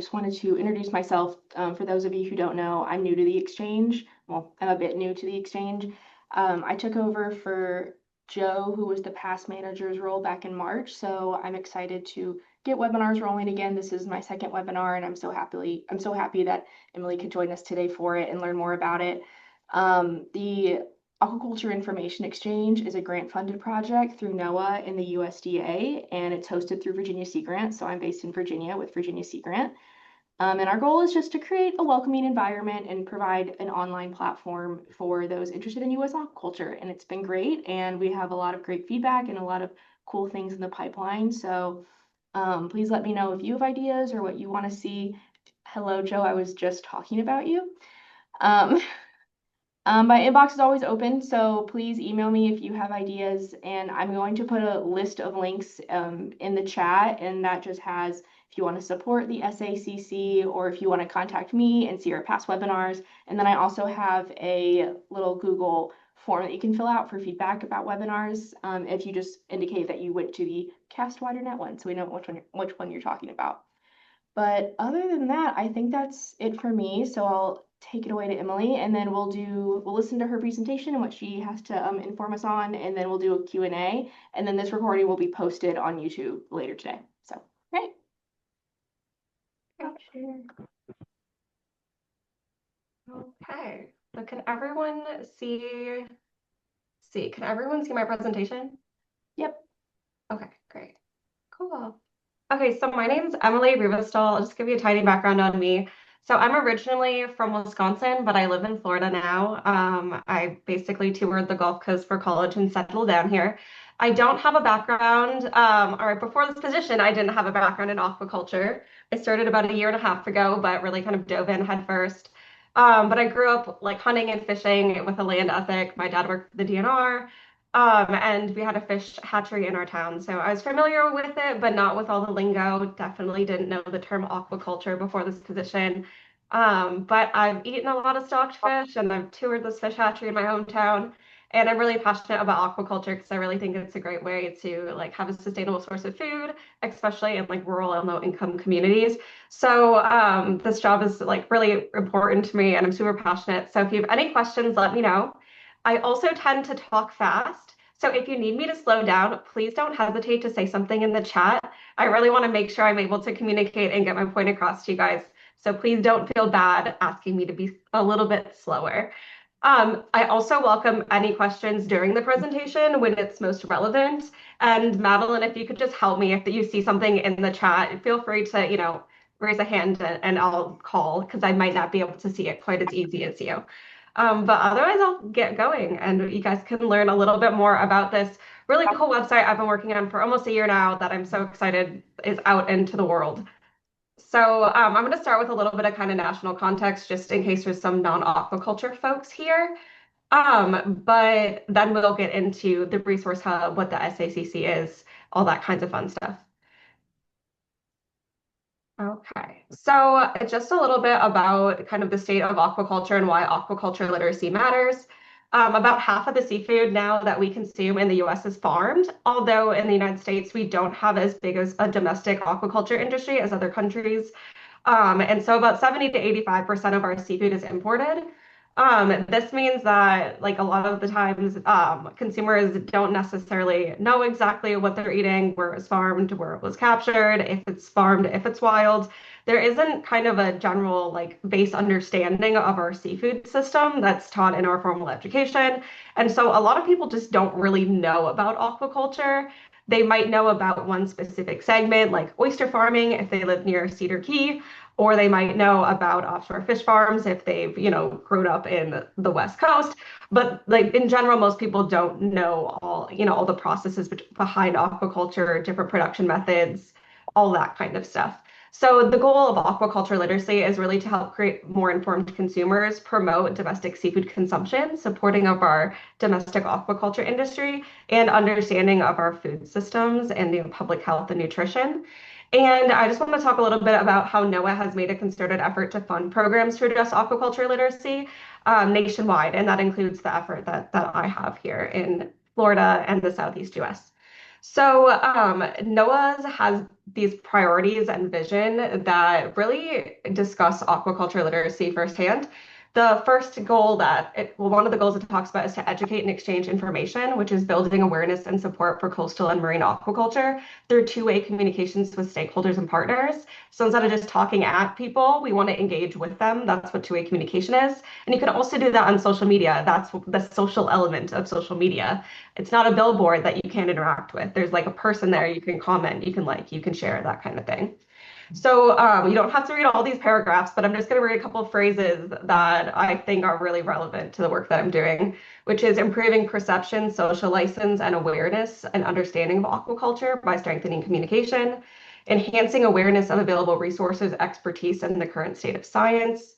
Just wanted to introduce myself. For those of you who don't know, I'm new to the exchange. Well, I'm a bit new to the exchange. I took over for Joe, who was the past manager's role back in March. So I'm excited to get webinars rolling again. This is my second webinar, and I'm so happy that Emily could join us today for it and learn more about it. The Aquaculture Information Exchange is a grant-funded project through NOAA and the USDA, and it's hosted through Virginia Sea Grant. So I'm based in Virginia with Virginia Sea Grant. And our goal is just to create a welcoming environment and provide an online platform for those interested in U.S. aquaculture. And it's been great, and we have a lot of great feedback and a lot of cool things in the pipeline. So please let me know if you have ideas or what you want to see. Hello, Joe, I was just talking about you. My inbox is always open, so please email me if you have ideas, and I'm going to put a list of links in the chat, and that just has if you want to support the SACC or if you want to contact me and see our past webinars. And then I also have a little Google form that you can fill out for feedback about webinars if you just indicate that you went to the Cast Wider Net one, so we know which one you're talking about. But other than that, I think that's it for me. So I'll take it away to Emily, and then we'll listen to her presentation and what she has to inform us on, and then we'll do a Q&A, and then this recording will be posted on YouTube later today. So, great. Okay, so can everyone see my presentation? Yep. Okay, great. Cool. Okay, so my name's Emily Riewestahl. I'll just give you a tiny background on me. So I'm originally from Wisconsin, but I live in Florida now. I basically toured the Gulf Coast for college and settled down here. I don't have a background, or before this position, I didn't have a background in aquaculture. I started about a year and a half ago, but really kind of dove in head first. But I grew up like hunting and fishing with a land ethic. My dad worked for the DNR. And we had a fish hatchery in our town. So I was familiar with it, but not with all the lingo. Definitely didn't know the term aquaculture before this position. But I've eaten a lot of stocked fish and I've toured this fish hatchery in my hometown. And I'm really passionate about aquaculture because I really think it's a great way to like have a sustainable source of food, especially in like rural and low income communities. So this job is like really important to me and I'm super passionate. So if you have any questions, let me know. I also tend to talk fast. So if you need me to slow down, please don't hesitate to say something in the chat. I really want to make sure I'm able to communicate and get my point across to you guys. So please don't feel bad asking me to be a little bit slower. I also welcome any questions during the presentation when it's most relevant. And Madeline, if you could just help me if you see something in the chat, feel free to, raise a hand and I'll call because I might not be able to see it quite as easy as you. But otherwise, I'll get going and you guys can learn a little bit more about this really cool website I've been working on for almost a year now that I'm so excited is out into the world. So I'm going to start with a little bit of kind of national context just in case there's some non-aquaculture folks here. But then we'll get into the resource hub, what the SACC is, all that kinds of fun stuff. Okay, so just a little bit about kind of the state of aquaculture and why aquaculture literacy matters. About half of the seafood now that we consume in the US is farmed, although in the United States, we don't have as big as a domestic aquaculture industry as other countries. And so about 70 to 85% of our seafood is imported. This means that like a lot of the times consumers don't necessarily know exactly what they're eating, where it was farmed, where it was captured, if it's farmed, if it's wild. There isn't kind of a general like base understanding of our seafood system that's taught in our formal education. And so a lot of people just don't really know about aquaculture. They might know about one specific segment, like oyster farming, if they live near Cedar Key, or they might know about offshore fish farms if they've, grown up in the West Coast. But like in general, most people don't know all the processes behind aquaculture, different production methods, all that kind of stuff. So the goal of aquaculture literacy is really to help create more informed consumers, promote domestic seafood consumption, supporting of our domestic aquaculture industry, and understanding of our food systems and public health and nutrition. And I just want to talk a little bit about how NOAA has made a concerted effort to fund programs to address aquaculture literacy nationwide, and that includes the effort that I have here in Florida and the Southeast US. NOAA's has these priorities and vision that really discuss aquaculture literacy firsthand. The first goal one of the goals it talks about is to educate and exchange information, which is building awareness and support for coastal and marine aquaculture through two-way communications with stakeholders and partners. So instead of just talking at people, we want to engage with them. That's what two-way communication is. And you can also do that on social media. That's the social element of social media. It's not a billboard that you can't interact with. There's like a person there you can comment, you can like, you can share, that kind of thing. You don't have to read all these paragraphs, but I'm just going to read a couple of phrases that I think are really relevant to the work that I'm doing, which is improving perception, social license, and awareness and understanding of aquaculture by strengthening communication, enhancing awareness of available resources, expertise, and the current state of science,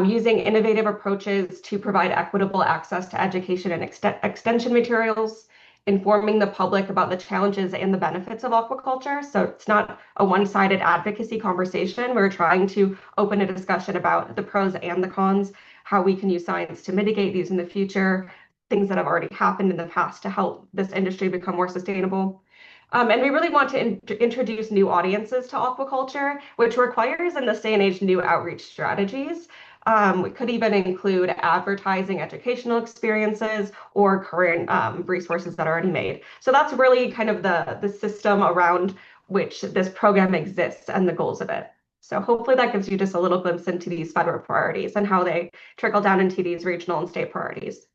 using innovative approaches to provide equitable access to education and extension materials, informing the public about the challenges and the benefits of aquaculture. So it's not a one-sided advocacy conversation. We're trying to open a discussion about the pros and the cons, how we can use science to mitigate these in the future, things that have already happened in the past to help this industry become more sustainable. And we really want to introduce new audiences to aquaculture, which requires in this day and age new outreach strategies. We could even include advertising, educational experiences, or current resources that are already made. So that's really kind of the system around which this program exists and the goals of it. So hopefully that gives you just a little glimpse into these federal priorities and how they trickle down into these regional and state priorities.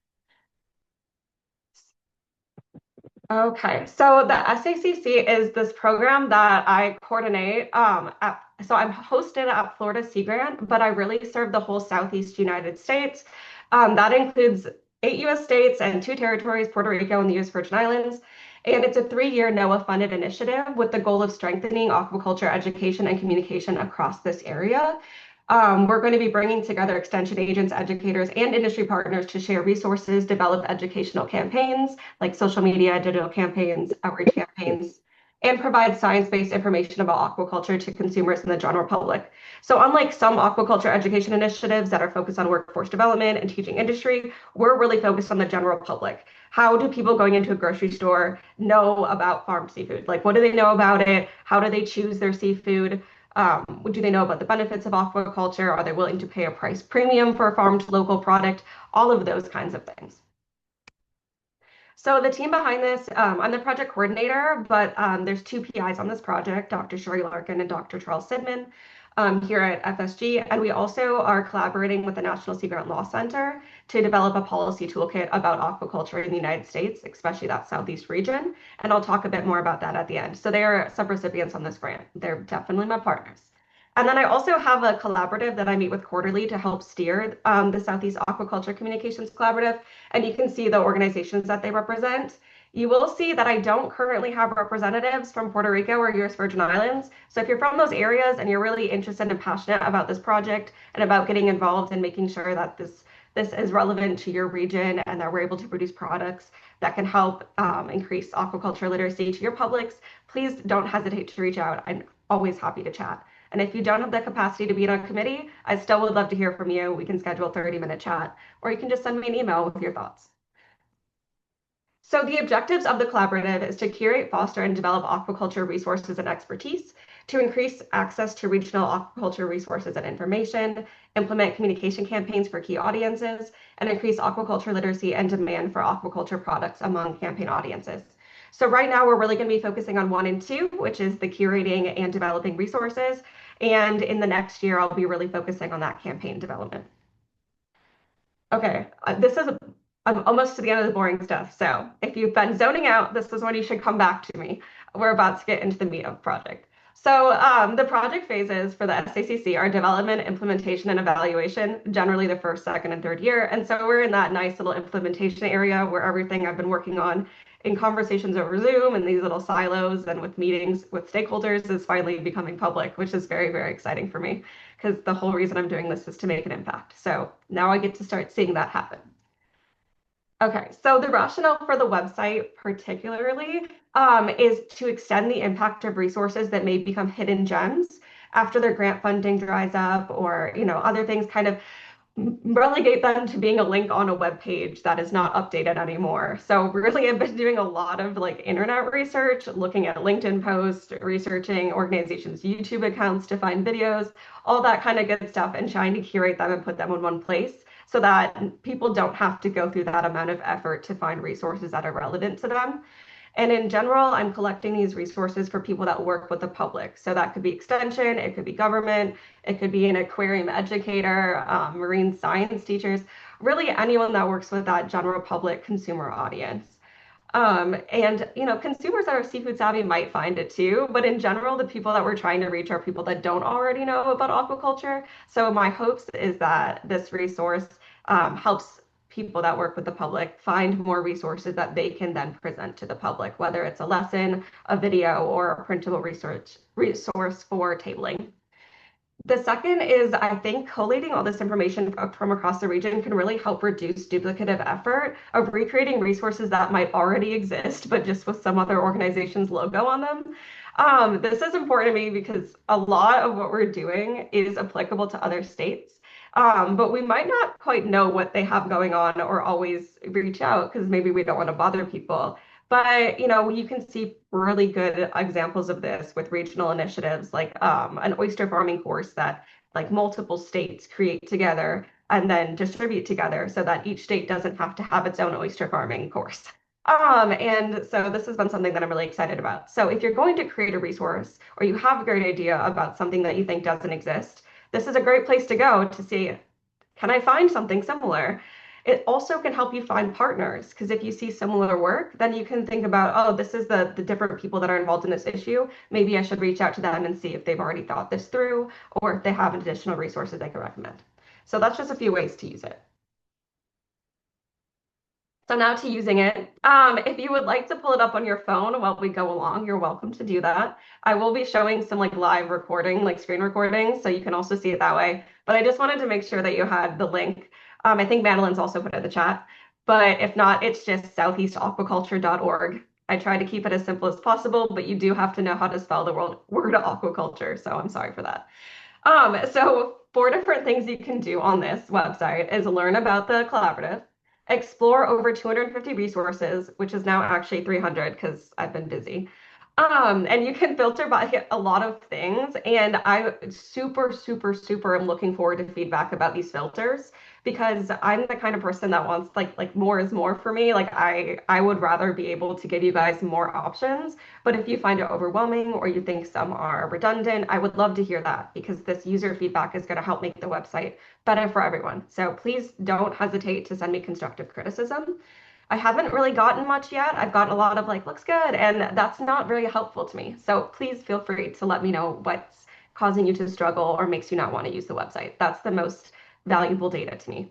Okay, so the SACC is this program that I coordinate. So I'm hosted at Florida Sea Grant, but I really serve the whole Southeast United States. That includes 8 U.S. states and 2 territories, Puerto Rico and the U.S. Virgin Islands. And it's a 3-year NOAA-funded initiative with the goal of strengthening aquaculture education and communication across this area. We're going to be bringing together extension agents, educators, and industry partners to share resources, develop educational campaigns like social media, digital campaigns, outreach campaigns, and provide science-based information about aquaculture to consumers and the general public. So unlike some aquaculture education initiatives that are focused on workforce development and teaching industry, we're really focused on the general public. How do people going into a grocery store know about farmed seafood? Like, what do they know about it? How do they choose their seafood? Do they know about the benefits of aquaculture? Are they willing to pay a price premium for a farmed local product? All of those kinds of things. So the team behind this, I'm the project coordinator, but there's 2 PIs on this project, Dr. Sherry Larkin and Dr. Charles Sidman here at FSG. And we also are collaborating with the National Sea Grant Law Center to develop a policy toolkit about aquaculture in the United States, especially that Southeast region. And I'll talk a bit more about that at the end. So they are subrecipients on this grant. They're definitely my partners. And then I also have a collaborative that I meet with quarterly to help steer the Southeast Aquaculture Communications Collaborative. And you can see the organizations that they represent. You will see that I don't currently have representatives from Puerto Rico or U.S. Virgin Islands. So if you're from those areas and you're really interested and passionate about this project and about getting involved and making sure that this is relevant to your region and that we're able to produce products that can help increase aquaculture literacy to your publics, please don't hesitate to reach out. I'm always happy to chat. And if you don't have the capacity to be on a committee, I still would love to hear from you. We can schedule a 30-minute chat, or you can just send me an email with your thoughts. So the objectives of the collaborative is to curate, foster, and develop aquaculture resources and expertise, to increase access to regional aquaculture resources and information, implement communication campaigns for key audiences, and increase aquaculture literacy and demand for aquaculture products among campaign audiences. So right now we're really going to be focusing on 1 and 2, which is the curating and developing resources. And in the next year, I'll be really focusing on that campaign development. Okay, I'm almost to the end of the boring stuff. So if you've been zoning out, this is when you should come back to me. We're about to get into the meat of the project. So the project phases for the SACC are development, implementation, and evaluation, generally the first, second, and third year. And so we're in that nice little implementation area where everything I've been working on in conversations over Zoom and these little silos and with meetings with stakeholders is finally becoming public, which is very, very exciting for me because the whole reason I'm doing this is to make an impact. So now I get to start seeing that happen. Okay, so the rationale for the website particularly is to extend the impact of resources that may become hidden gems after their grant funding dries up or, other things kind of relegate them to being a link on a web page that is not updated anymore. So really I've been doing a lot of like internet research, looking at LinkedIn posts, researching organizations' YouTube accounts to find videos, all that kind of good stuff, and trying to curate them and put them in one place so that people don't have to go through that amount of effort to find resources that are relevant to them. And in general, I'm collecting these resources for people that work with the public. So that could be extension, it could be government, it could be an aquarium educator, marine science teachers, really anyone that works with that general public consumer audience. And consumers that are seafood savvy might find it too, but in general, the people that we're trying to reach are people that don't already know about aquaculture. So my hopes is that this resource helps people that work with the public find more resources that they can then present to the public, whether it's a lesson, a video, or a printable resource for tabling. The second is, I think, collating all this information from across the region can really help reduce duplicative effort of recreating resources that might already exist, but just with some other organization's logo on them. This is important to me because a lot of what we're doing is applicable to other states. But we might not quite know what they have going on or always reach out because maybe we don't want to bother people. But you can see really good examples of this with regional initiatives like an oyster farming course that like multiple states create together and then distribute together so that each state doesn't have to have its own oyster farming course. And so this has been something that I'm really excited about. So if you're going to create a resource or you have a great idea about something that you think doesn't exist, this is a great place to go to see, can I find something similar? It also can help you find partners because if you see similar work, then you can think about, oh, this is the different people that are involved in this issue. Maybe I should reach out to them and see if they've already thought this through or if they have additional resources they can recommend. So that's just a few ways to use it. So now to using it. If you would like to pull it up on your phone while we go along, you're welcome to do that. I will be showing some like live recording, like screen recording, so you can also see it that way. But I just wanted to make sure that you had the link. I think Madeline's also put it in the chat. But if not, it's just southeastaquaculture.org. I try to keep it as simple as possible, but you do have to know how to spell the word aquaculture, so I'm sorry for that. So 4 different things you can do on this website is learn about the collaborative, explore over 250 resources, which is now actually 300 because I've been busy. And you can filter by a lot of things. And I super, super, super am looking forward to feedback about these filters because I'm the kind of person that wants like more is more for me. Like I would rather be able to give you guys more options. But if you find it overwhelming or you think some are redundant, I would love to hear that because this user feedback is going to help make the website better for everyone. So please don't hesitate to send me constructive criticism. I haven't really gotten much yet. I've got a lot of like, looks good, and that's not very helpful to me. So please feel free to let me know what's causing you to struggle or makes you not want to use the website. That's the most valuable data to me.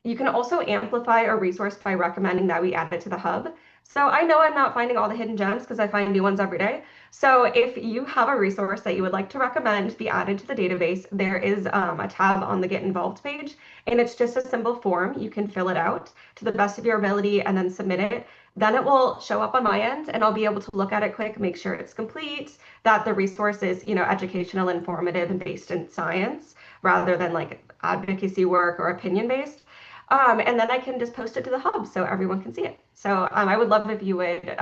You can also amplify a resource by recommending that we add it to the hub. So I know I'm not finding all the hidden gems because I find new ones every day. So if you have a resource that you would like to recommend be added to the database, there is a tab on the Get Involved page, and it's just a simple form. You can fill it out to the best of your ability and then submit it. Then it will show up on my end, and I'll be able to look at it quick, make sure it's complete, that the resource is, educational, informative, and based in science rather than like advocacy work or opinion based. And then I can just post it to the hub so everyone can see it. So I would love if you would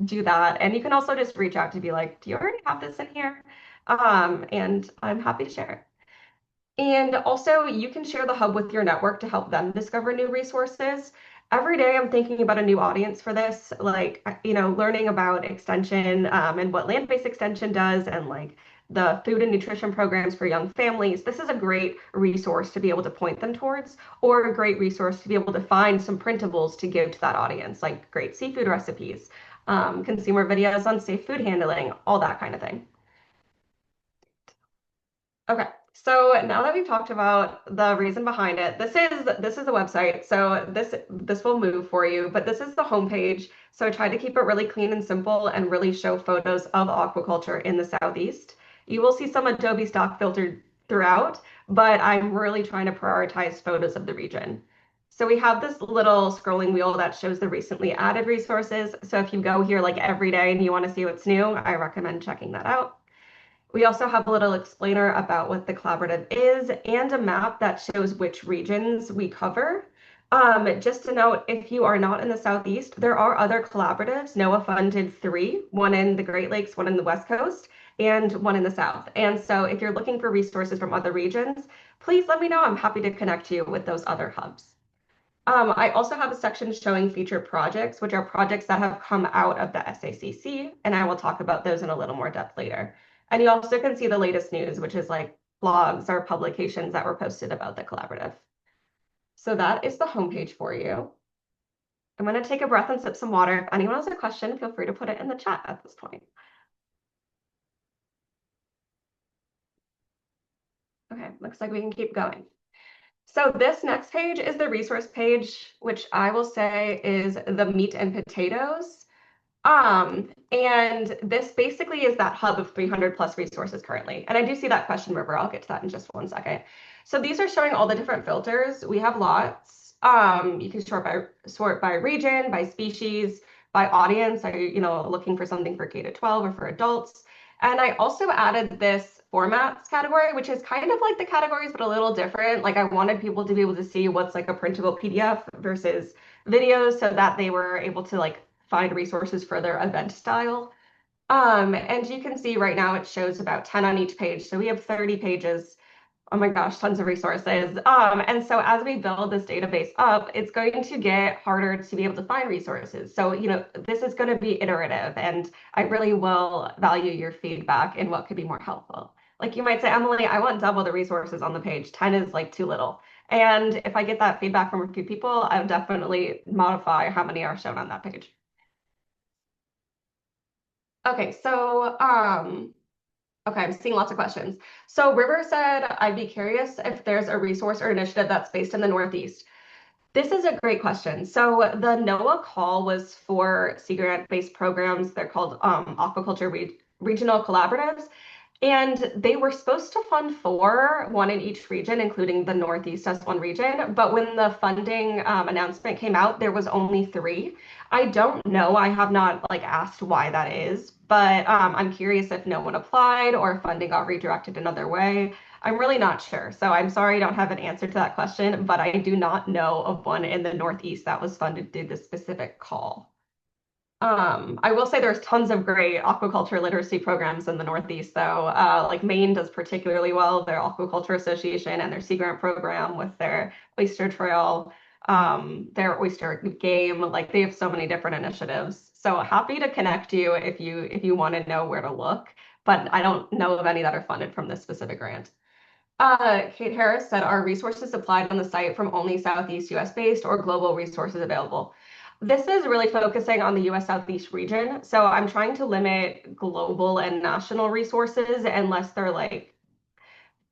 do that. And you can also just reach out to be like, do you already have this in here? And I'm happy to share it. And also, you can share the hub with your network to help them discover new resources. Every day, I'm thinking about a new audience for this, like, learning about extension and what land-based extension does, and like the food and nutrition programs for young families. This is a great resource to be able to point them towards, or a great resource to be able to find some printables to give to that audience, like great seafood recipes, consumer videos on safe food handling, all that kind of thing. Okay, so now that we've talked about the reason behind it, this is the website. So this will move for you, but this is the homepage. So I tried to keep it really clean and simple and really show photos of aquaculture in the Southeast. You will see some Adobe stock filtered throughout, but I'm really trying to prioritize photos of the region. So we have this little scrolling wheel that shows the recently added resources. So if you go here like every day and you want to see what's new, I recommend checking that out. We also have a little explainer about what the collaborative is and a map that shows which regions we cover. Just to note, if you are not in the Southeast, there are other collaboratives. NOAA funded three, one in the Great Lakes, one in the West Coast, and one in the South. And so if you're looking for resources from other regions, please let me know. I'm happy to connect you with those other hubs. I also have a section showing featured projects, which are projects that have come out of the SACC, and I will talk about those in a little more depth later. And you also can see the latest news, which is like blogs or publications that were posted about the collaborative. So that is the homepage for you. I'm going to take a breath and sip some water. If anyone has a question, feel free to put it in the chat at this point. Okay, looks like we can keep going. So this next page is the resource page, which I will say is the meat and potatoes. And this basically is that hub of 300 plus resources currently. And I do see that question, River. I'll get to that in just one second. So these are showing all the different filters. We have lots. You can sort by region, by species, by audience. Are you looking for something for K to 12 or for adults? And I also added this formats category, which is kind of like the categories, but a little different. Like I wanted people to be able to see what's like a printable PDF versus videos so that they were able to like find resources for their event style. And you can see right now it shows about 10 on each page. So we have 30 pages. Oh my gosh, tons of resources. And so as we build this database up, it's going to get harder to be able to find resources. So, this is going to be iterative, and I really will value your feedback in what could be more helpful. Like you might say, Emily, I want double the resources on the page. 10 is like too little. And if I get that feedback from a few people, I would definitely modify how many are shown on that page. Okay, so okay, I'm seeing lots of questions. So River said, I'd be curious if there's a resource or initiative that's based in the Northeast. This is a great question. So the NOAA call was for Sea Grant-based programs. They're called Aquaculture Regional Collaboratives. And they were supposed to fund four, one in each region, including the Northeast as one region. But when the funding announcement came out, there was only three. I don't know. I have not like asked why that is, but I'm curious if no one applied or if funding got redirected another way. I'm really not sure. So I'm sorry I don't have an answer to that question, but I do not know of one in the Northeast that was funded through this specific call. I will say there's tons of great aquaculture literacy programs in the Northeast, though. Like Maine does particularly well, their Aquaculture Association and their Sea Grant program with their oyster trail, their oyster game. Like they have so many different initiatives. So happy to connect you if you want to know where to look, but I don't know of any that are funded from this specific grant. Kate Harris said, are resources supplied on the site from only Southeast US based or global resources available? This is really focusing on the US Southeast region. So I'm trying to limit global and national resources unless they're like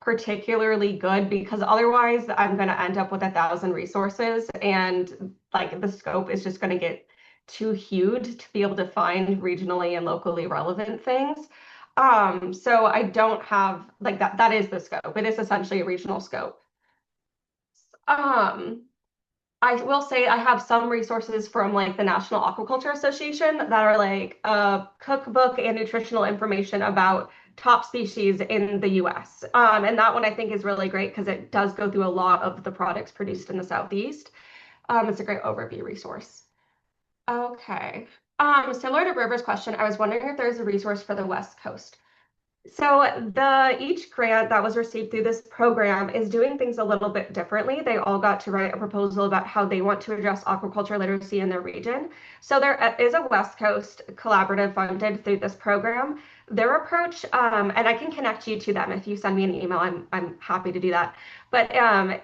particularly good, because otherwise I'm going to end up with 1,000 resources and like the scope is just going to get too huge to be able to find regionally and locally relevant things. So I don't have like that is the scope. It is essentially a regional scope. Um, I will say I have some resources from like the National Aquaculture Association that are like a cookbook and nutritional information about top species in the US. And that one I think is really great because it does go through a lot of the products produced in the Southeast. It's a great overview resource. Okay. Similar to River's question, I was wondering if there's a resource for the West Coast. So each grant that was received through this program is doing things a little bit differently. They all got to write a proposal about how they want to address aquaculture literacy in their region. So there is a West Coast collaborative funded through this program. Their approach, and I can connect you to them if you send me an email. I'm happy to do that. But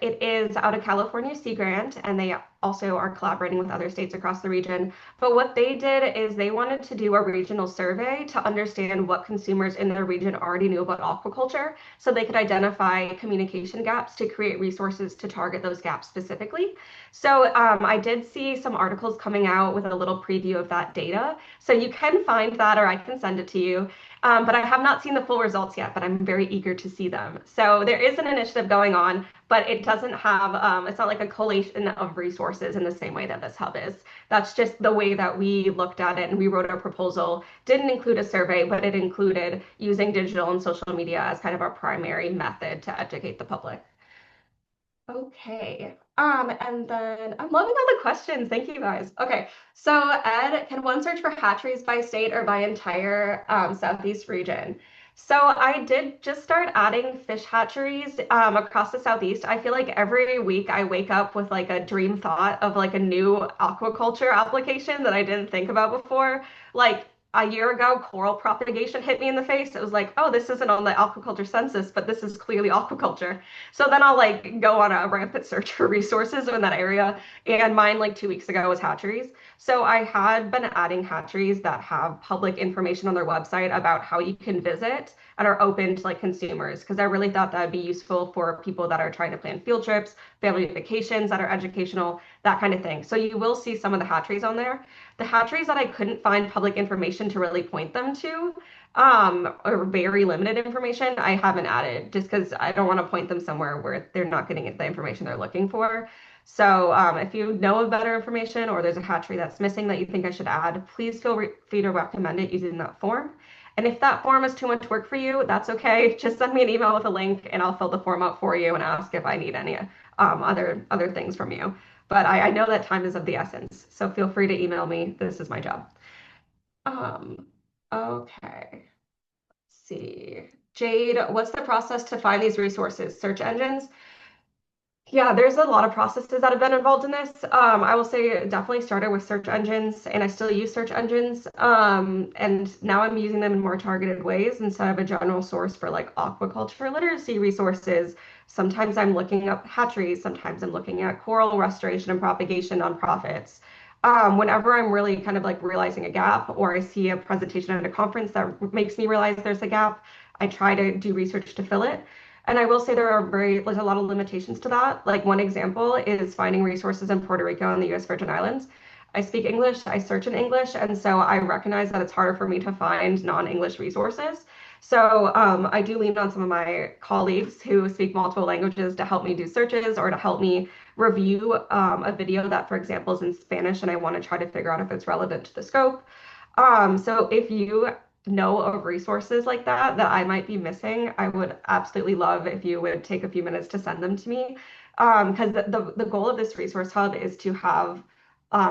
it is out of California Sea Grant, and they also are collaborating with other states across the region. But what they did is they wanted to do a regional survey to understand what consumers in their region already knew about aquaculture so they could identify communication gaps to create resources to target those gaps specifically. So I did see some articles coming out with a little preview of that data. So you can find that, or I can send it to you. But I have not seen the full results yet, but I'm very eager to see them. So there is an initiative going on, but it doesn't have, it's not like a collation of resources in the same way that this hub is. That's just the way that we looked at it, and we wrote a proposal. Didn't include a survey, but it included using digital and social media as kind of our primary method to educate the public. Okay. And then I'm loving all the questions. Thank you guys. Okay. So Ed, can one search for hatcheries by state or by entire Southeast region? So I did just start adding fish hatcheries across the Southeast. I feel like every week I wake up with like a dream thought of like a new aquaculture application that I didn't think about before. Like a year ago, coral propagation hit me in the face. It was like, oh, this isn't on the aquaculture census, but this is clearly aquaculture. So then I'll like go on a rampant search for resources in that area. And mine like 2 weeks ago was hatcheries. So I had been adding hatcheries that have public information on their website about how you can visit and are open to like consumers because I really thought that would be useful for people that are trying to plan field trips, family vacations that are educational, that kind of thing. So you will see some of the hatcheries on there. The hatcheries that I couldn't find public information to really point them to, or very limited information, I haven't added just because I don't want to point them somewhere where they're not getting the information they're looking for. So if you know of better information or there's a hatchery that's missing that you think I should add, please feel free to recommend it using that form. And if that form is too much work for you, that's okay. Just send me an email with a link and I'll fill the form out for you and ask if I need any other things from you. But I know that time is of the essence, so feel free to email me. This is my job. Um, okay. Let's see. Jade, what's the process to find these resources? Search engines? Yeah, there's a lot of processes that have been involved in this. I will say it definitely started with search engines, and I still use search engines. And now I'm using them in more targeted ways instead of a general source for like aquaculture literacy resources. Sometimes I'm looking up hatcheries, sometimes I'm looking at coral restoration and propagation nonprofits. Whenever I'm really kind of like realizing a gap or I see a presentation at a conference that makes me realize there's a gap, I try to do research to fill it. And I will say there's a lot of limitations to that. Like one example is finding resources in Puerto Rico and the US Virgin Islands. I speak English, I search in English, and so I recognize that it's harder for me to find non-English resources. So I do lean on some of my colleagues who speak multiple languages to help me do searches or to help me review a video that, for example, is in Spanish and I want to try to figure out if it's relevant to the scope. So if you know of resources like that that I might be missing, I would absolutely love if you would take a few minutes to send them to me. Because the goal of this resource hub is to have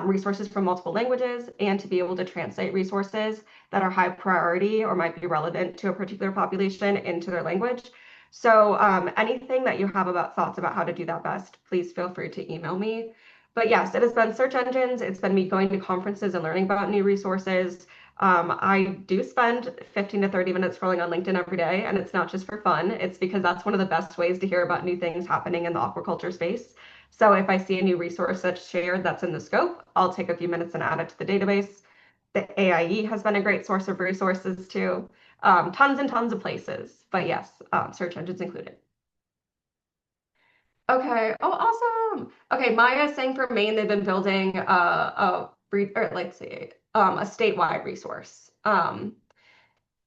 resources from multiple languages and to be able to translate resources that are high priority or might be relevant to a particular population into their language. So anything that you have about thoughts about how to do that best, please feel free to email me. But yes, it has been search engines. It's been me going to conferences and learning about new resources. I do spend 15 to 30 minutes scrolling on LinkedIn every day, and it's not just for fun. It's because that's one of the best ways to hear about new things happening in the aquaculture space. So if I see a new resource that's shared that's in the scope, I'll take a few minutes and add it to the database. The AIE has been a great source of resources too. Tons and tons of places, but yes, search engines included. Okay. Oh, awesome. Okay, Maya is saying for Maine, they've been building or let's see, a statewide resource. And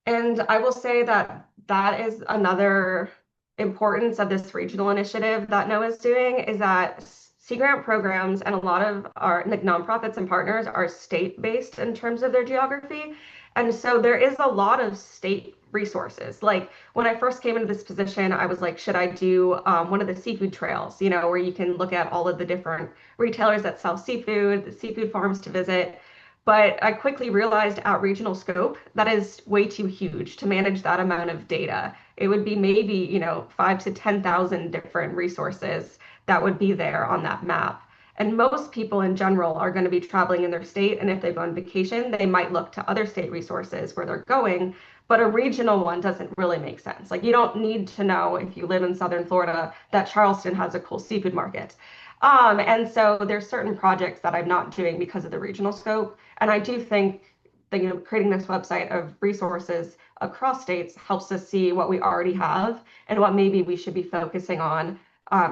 I will say that that is another importance of this regional initiative that NOAA is doing is that sea grant programs and a lot of our like nonprofits and partners are state-based in terms of their geography. And so there is a lot of state resources. Like when I first came into this position, I was like, should I do one of the seafood trails, where you can look at all of the different retailers that sell seafood, the seafood farms to visit. But I quickly realized at regional scope, that is way too huge to manage that amount of data. It would be maybe, 5 to 10,000 different resources that would be there on that map. And most people in general are going to be traveling in their state. And if they go on vacation, they might look to other state resources where they're going. But a regional one doesn't really make sense. Like you don't need to know if you live in Southern Florida that Charleston has a cool seafood market. And so there's certain projects that I'm not doing because of the regional scope. And I do think that, creating this website of resources across states helps us see what we already have and what maybe we should be focusing on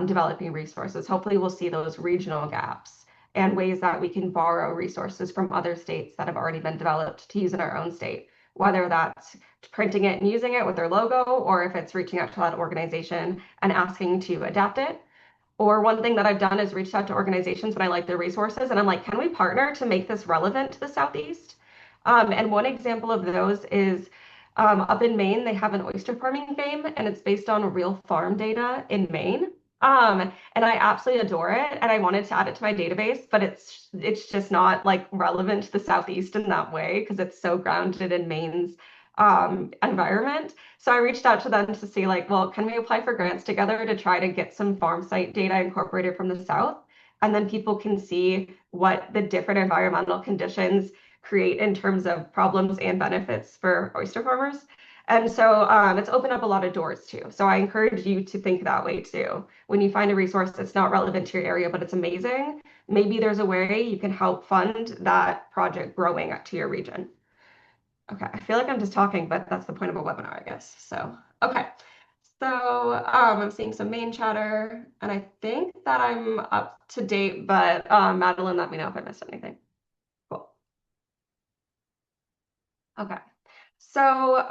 developing resources. Hopefully we'll see those regional gaps and ways that we can borrow resources from other states that have already been developed to use in our own state. whether that's printing it and using it with their logo, or if it's reaching out to that organization and asking to adapt it. Or one thing that I've done is reached out to organizations when I like their resources and I'm like, can we partner to make this relevant to the Southeast? And one example of those is up in Maine, they have an oyster farming game and it's based on real farm data in Maine. And I absolutely adore it and I wanted to add it to my database, but it's just not like relevant to the Southeast in that way because it's so grounded in Maine's environment. So I reached out to them to see like, well, can we apply for grants together to try to get some farm site data incorporated from the South? And then people can see what the different environmental conditions create in terms of problems and benefits for oyster farmers. And so it's opened up a lot of doors too. So I encourage you to think that way too. When you find a resource that's not relevant to your area, but it's amazing, maybe there's a way you can help fund that project growing to your region. Okay, I feel like I'm just talking, but that's the point of a webinar, I guess. So, okay. So I'm seeing some main chatter, and I think that I'm up to date, but Madeline, let me know if I missed anything. Cool. Okay. So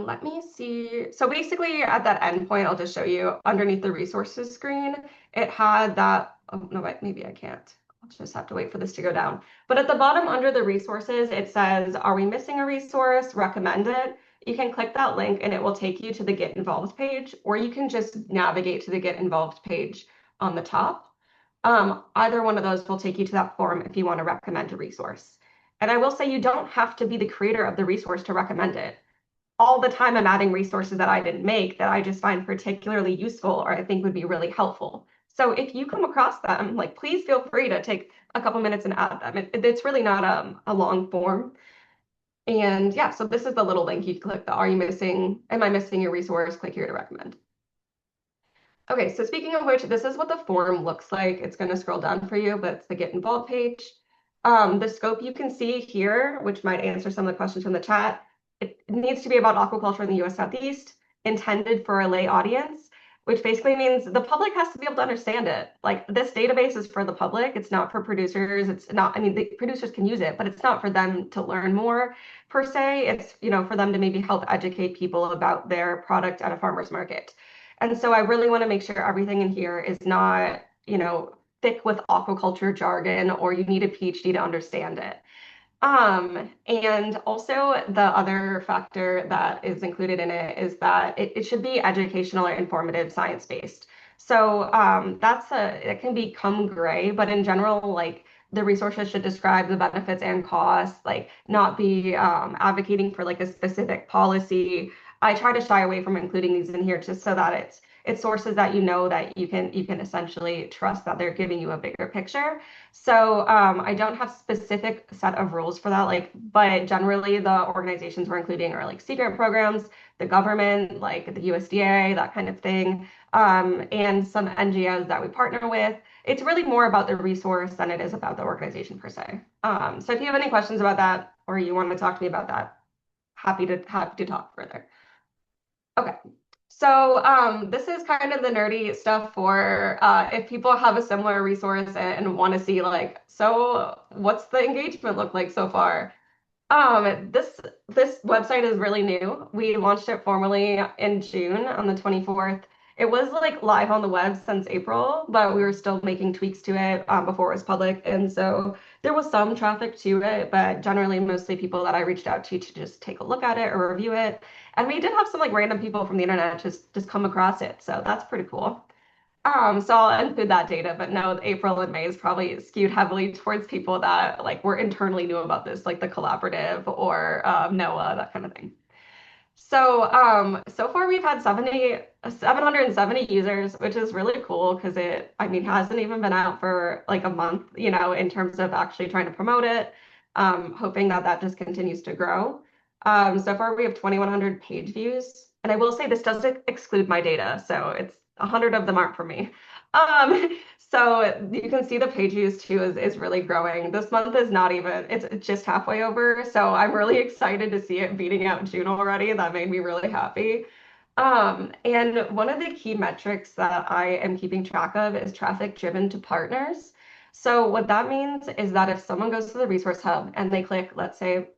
let me see. So basically at that endpoint, I'll just show you underneath the resources screen, it had that, oh no, wait, maybe I can't. I'll just have to wait for this to go down. But at the bottom under the resources, it says, are we missing a resource? Recommend it. You can click that link and it will take you to the Get Involved page, or you can just navigate to the Get Involved page on the top. Either one of those will take you to that form if you want to recommend a resource. And I will say you don't have to be the creator of the resource to recommend it. All the time I'm adding resources that I didn't make that I just find particularly useful or I think would be really helpful. So if you come across them, like please feel free to take a couple minutes and add them. It's really not a long form. And yeah, so this is the little link you click the are you missing, am I missing your resource? Click here to recommend. Okay, so speaking of which, this is what the form looks like. It's going to scroll down for you, but it's the Get Involved page. The scope you can see here, which might answer some of the questions from the chat, it needs to be about aquaculture in the US Southeast, intended for a lay audience, which basically means the public has to be able to understand it. Like this database is for the public, it's not for producers. It's not, I mean, the producers can use it, but it's not for them to learn more per se. It's, you know, for them to maybe help educate people about their product at a farmer's market. And so I really want to make sure everything in here is not, you know, thick with aquaculture jargon or you need a PhD to understand it. And also the other factor that is included in it is that it should be educational or informative, science-based. So it can become gray, but in general, like the resources should describe the benefits and costs, like not be advocating for like a specific policy. I try to shy away from including these in here just so that it's sources that you know that you can essentially trust that they're giving you a bigger picture. So I don't have specific set of rules for that, like, but generally the organizations we're including are like secret programs, the government, like the USDA, that kind of thing, and some NGOs that we partner with. It's really more about the resource than it is about the organization per se. So if you have any questions about that or you want to talk to me about that, happy to talk further. Okay. So this is kind of the nerdy stuff for if people have a similar resource and want to see like, so what's the engagement look like so far? This website is really new. We launched it formally in June on the 24th. It was like live on the web since April, but we were still making tweaks to it before it was public. And so there was some traffic to it, but generally mostly people that I reached out to just take a look at it or review it. And we did have some like random people from the internet just come across it. So that's pretty cool. So I'll include that data, but no, April and May is probably skewed heavily towards people that like were internally new about this, like the collaborative or NOAA, that kind of thing. So so far we've had 770 users, which is really cool because I mean, hasn't even been out for like a month, you know, in terms of actually trying to promote it. Hoping that that just continues to grow. So far we have 2,100 page views, and I will say this does exclude my data, so it's 100 of them aren't for me. So you can see the page views too is really growing. This month is not even, it's just halfway over. So I'm really excited to see it beating out June already. That made me really happy. And one of the key metrics that I am keeping track of is traffic driven to partners. So what that means is that if someone goes to the resource hub and they click, let's say,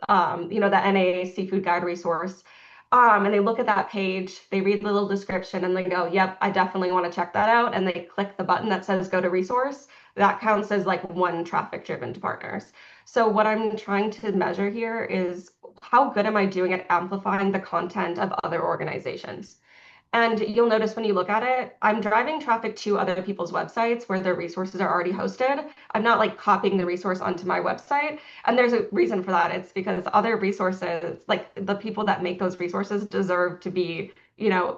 the NAA Seafood Guide resource. And they look at that page, they read the little description, and they go, "Yep, I definitely want to check that out." And they click the button that says "Go to resource." That counts as like one traffic driven to partners. So what I'm trying to measure here is how good am I doing at amplifying the content of other organizations? And you'll notice when you look at it, I'm driving traffic to other people's websites where their resources are already hosted. I'm not like copying the resource onto my website. And there's a reason for that. It's because other resources, like the people that make those resources, deserve to be,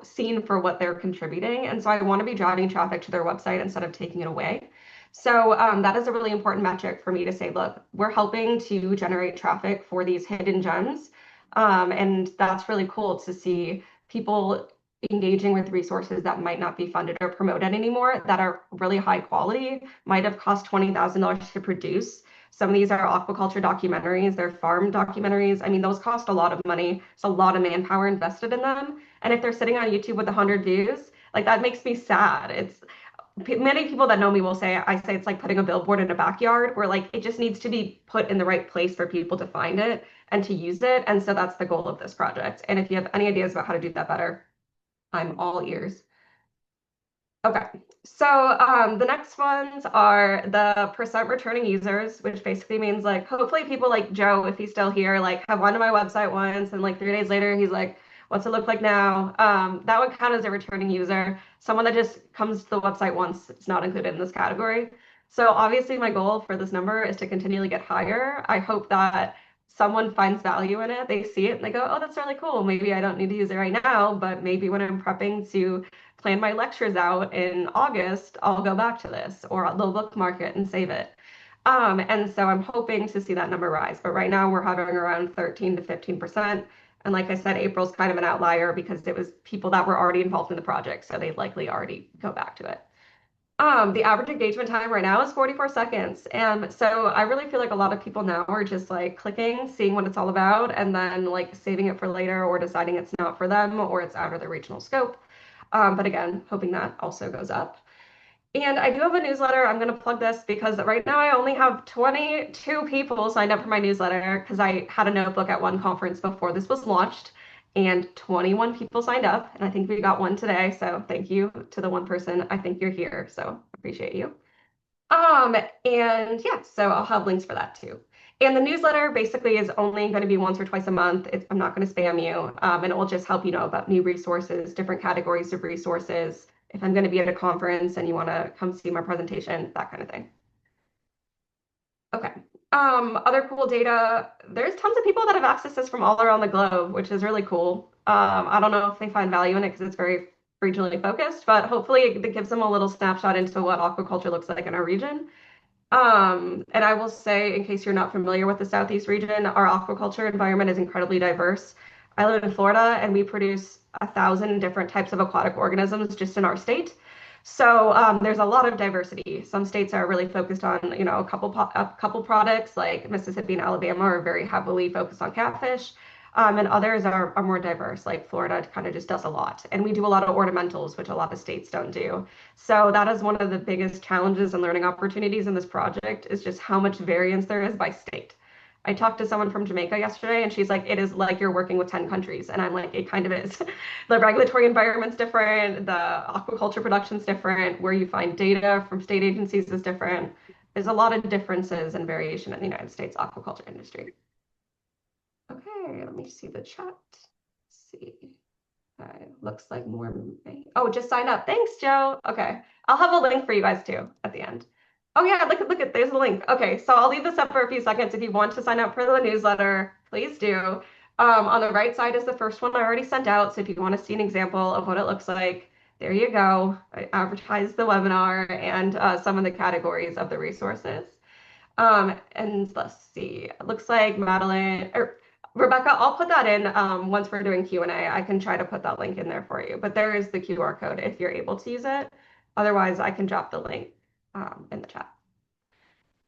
seen for what they're contributing. And so I want to be driving traffic to their website instead of taking it away. So that is a really important metric for me to say, look, we're helping to generate traffic for these hidden gems. And that's really cool to see people engaging with resources that might not be funded or promoted anymore that are really high quality, might have cost $20,000 to produce. Some of these are aquaculture documentaries, they're farm documentaries. I mean, those cost a lot of money. It's a lot of manpower invested in them. And if they're sitting on YouTube with 100 views, like that makes me sad. It's many people that know me will say, I say it's like putting a billboard in a backyard where like it just needs to be put in the right place for people to find it and to use it. And so that's the goal of this project. And if you have any ideas about how to do that better, I'm all ears. Okay, so the next ones are the percent returning users, which basically means like hopefully people like Joe, if he's still here, like have gone to my website once and like 3 days later he's like, what's it look like now? That would count as a returning user. Someone that just comes to the website once, it's not included in this category. So obviously my goal for this number is to continually get higher. I hope that someone finds value in it, they see it and they go, oh, that's really cool. Maybe I don't need to use it right now, but maybe when I'm prepping to plan my lectures out in August, I'll go back to this or they'll bookmark it and save it. And so I'm hoping to see that number rise. But right now we're hovering around 13 to 15%. And like I said, April's kind of an outlier because it was people that were already involved in the project. So they'd likely already go back to it. The average engagement time right now is 44 seconds. And so I really feel like a lot of people now are just like clicking, seeing what it's all about, and then like saving it for later or deciding it's not for them or it's out of their regional scope. But again, hoping that also goes up. And I do have a newsletter. I'm going to plug this because right now I only have 22 people signed up for my newsletter because I had a notebook at one conference before this was launched, and 21 people signed up. And I think we got one today. So thank you to the one person. I think you're here. So appreciate you. And yeah, so I'll have links for that too. And the newsletter basically is only going to be once or twice a month. I'm not going to spam you, and it will just help you know about new resources, different categories of resources. If I'm going to be at a conference and you want to come see my presentation, that kind of thing. Okay. Other cool data. There's tons of people that have access to this from all around the globe, which is really cool. I don't know if they find value in it because it's very regionally focused, but hopefully it gives them a little snapshot into what aquaculture looks like in our region. And I will say, in case you're not familiar with the Southeast region, our aquaculture environment is incredibly diverse. I live in Florida and we produce 1,000 different types of aquatic organisms just in our state. So there's a lot of diversity. Some states are really focused on, a couple products like Mississippi and Alabama are very heavily focused on catfish. And others are more diverse, like Florida kind of just does a lot. And we do a lot of ornamentals, which a lot of states don't do. So that is one of the biggest challenges and learning opportunities in this project is just how much variance there is by state. I talked to someone from Jamaica yesterday and she's like, it is like you're working with 10 countries. And I'm like, it kind of is. The regulatory environment's different, the aquaculture production's different, where you find data from state agencies is different. There's a lot of differences and variation in the United States aquaculture industry. Okay, let me see the chat. Let's see. Okay, looks like more. Oh, just sign up. Thanks, Joe. Okay, I'll have a link for you guys too at the end. Oh yeah, look at there's a link. Okay, so I'll leave this up for a few seconds. If you want to sign up for the newsletter, please do. On the right side is the first one I already sent out. So if you want to see an example of what it looks like, there you go. I advertised the webinar and some of the categories of the resources. And let's see, it looks like Madeline or Rebecca, I'll put that in once we're doing Q&A. I can try to put that link in there for you, but there is the QR code if you're able to use it. Otherwise, I can drop the link in the chat.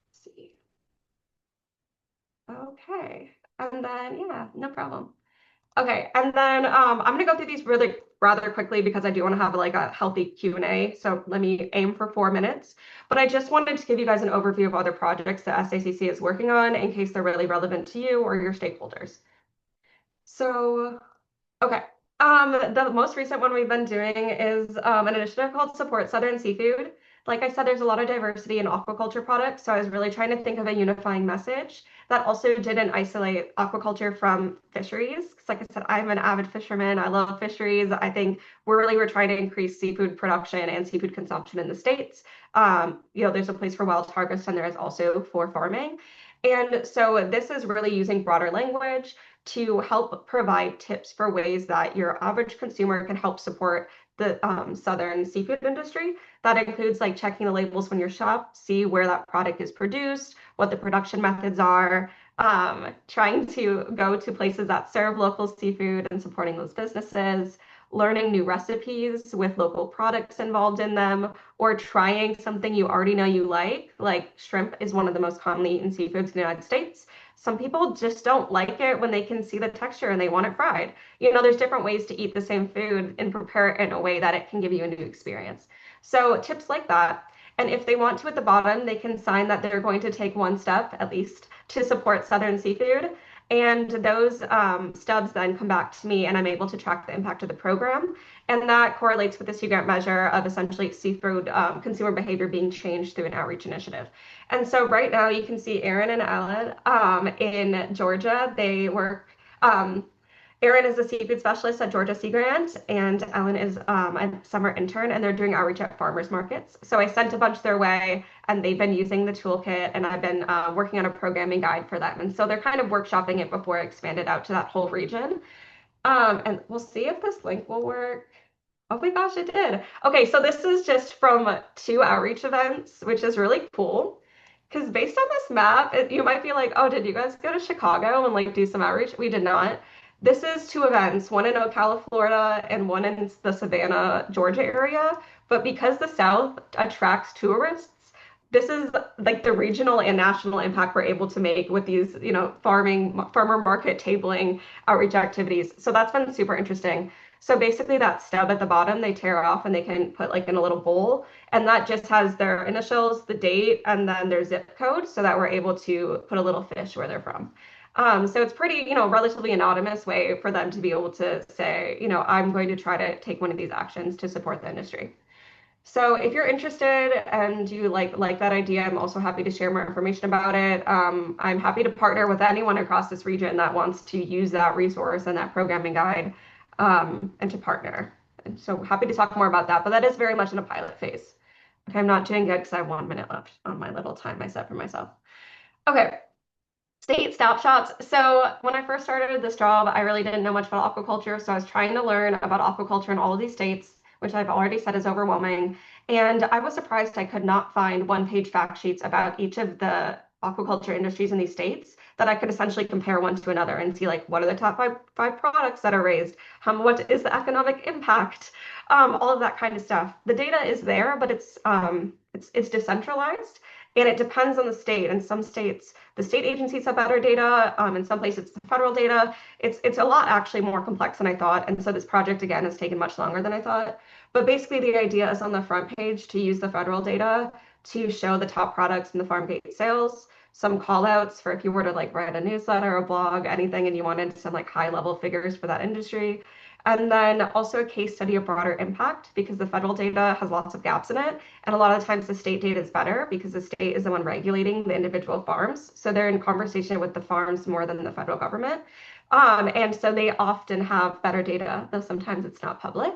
Let's see. Okay, and then yeah, no problem. Okay, and then I'm gonna go through these really rather quickly because I do want to have like a healthy Q&A. So let me aim for 4 minutes. But I just wanted to give you guys an overview of other projects that SACC is working on in case they're really relevant to you or your stakeholders. So, okay. The most recent one we've been doing is an initiative called Support Southern Seafood. Like I said, there's a lot of diversity in aquaculture products, so I was really trying to think of a unifying message that also didn't isolate aquaculture from fisheries. 'Cause like I said, I'm an avid fisherman. I love fisheries. I think we're trying to increase seafood production and seafood consumption in the States. There's a place for wild harvest and there is also for farming. And so this is really using broader language to help provide tips for ways that your average consumer can help support the southern seafood industry. That includes like checking the labels when you shop, see where that product is produced, what the production methods are, trying to go to places that serve local seafood and supporting those businesses, learning new recipes with local products involved in them, or trying something you already know you like shrimp is one of the most commonly eaten seafoods in the United States. Some people just don't like it when they can see the texture and they want it fried. There's different ways to eat the same food and prepare it in a way that it can give you a new experience. So tips like that. And if they want to at the bottom, they can sign that they're going to take one step at least to support Southern seafood. And those stubs then come back to me and I'm able to track the impact of the program. And that correlates with the SACC measure of essentially seafood consumer behavior being changed through an outreach initiative. And so right now you can see Aaron and Ellen in Georgia. They work, Aaron is a seafood specialist at Georgia Sea Grant, and Ellen is a summer intern, and they're doing outreach at farmers markets. So I sent a bunch their way, and they've been using the toolkit, and I've been working on a programming guide for them. And so they're kind of workshopping it before I expand it out to that whole region. And we'll see if this link will work. Oh my gosh, it did. Okay, so this is just from 2 outreach events, which is really cool. Because based on this map, you might be like, oh, did you guys go to Chicago and like do some outreach? We did not. This is 2 events, one in Ocala, Florida, and one in the Savannah, Georgia area. But because the South attracts tourists, this is like the regional and national impact we're able to make with these, farmer market tabling outreach activities. So that's been super interesting. So basically that stub at the bottom, they tear off and they can put like in a little bowl. And that just has their initials, the date, and then their zip code so that we're able to put a little fish where they're from. So it's pretty, relatively anonymous way for them to be able to say, I'm going to try to take one of these actions to support the industry. So if you're interested and you like that idea, I'm also happy to share more information about it. I'm happy to partner with anyone across this region that wants to use that resource and that programming guide and to partner. And so happy to talk more about that, but that is very much in a pilot phase. Okay, I'm not doing good because I have 1 minute left on my little time I set for myself. Okay, state snapshots. So when I first started this job, I really didn't know much about aquaculture. So I was trying to learn about aquaculture in all of these states, which I've already said is overwhelming. And I was surprised I could not find one-page fact sheets about each of the aquaculture industries in these states that I could essentially compare one to another and see like what are the top five products that are raised, what is the economic impact, all of that kind of stuff. The data is there, but it's decentralized and it depends on the state. In some states, the state agencies have better data. In some places, it's the federal data. It's a lot actually more complex than I thought. And so this project again has taken much longer than I thought. But basically, the idea is on the front page to use the federal data to show the top products in the farm gate sales, some call outs for if you were to like write a newsletter or a blog, anything, and you wanted some like high level figures for that industry. And then also a case study of broader impact because the federal data has lots of gaps in it. And a lot of times the state data is better because the state is the one regulating the individual farms. So they're in conversation with the farms more than the federal government. And so they often have better data, though sometimes it's not public.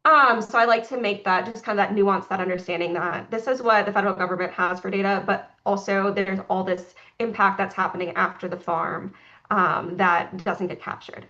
So I like to make that just kind of that nuance, that understanding that this is what the federal government has for data, but also there's all this impact that's happening after the farm that doesn't get captured.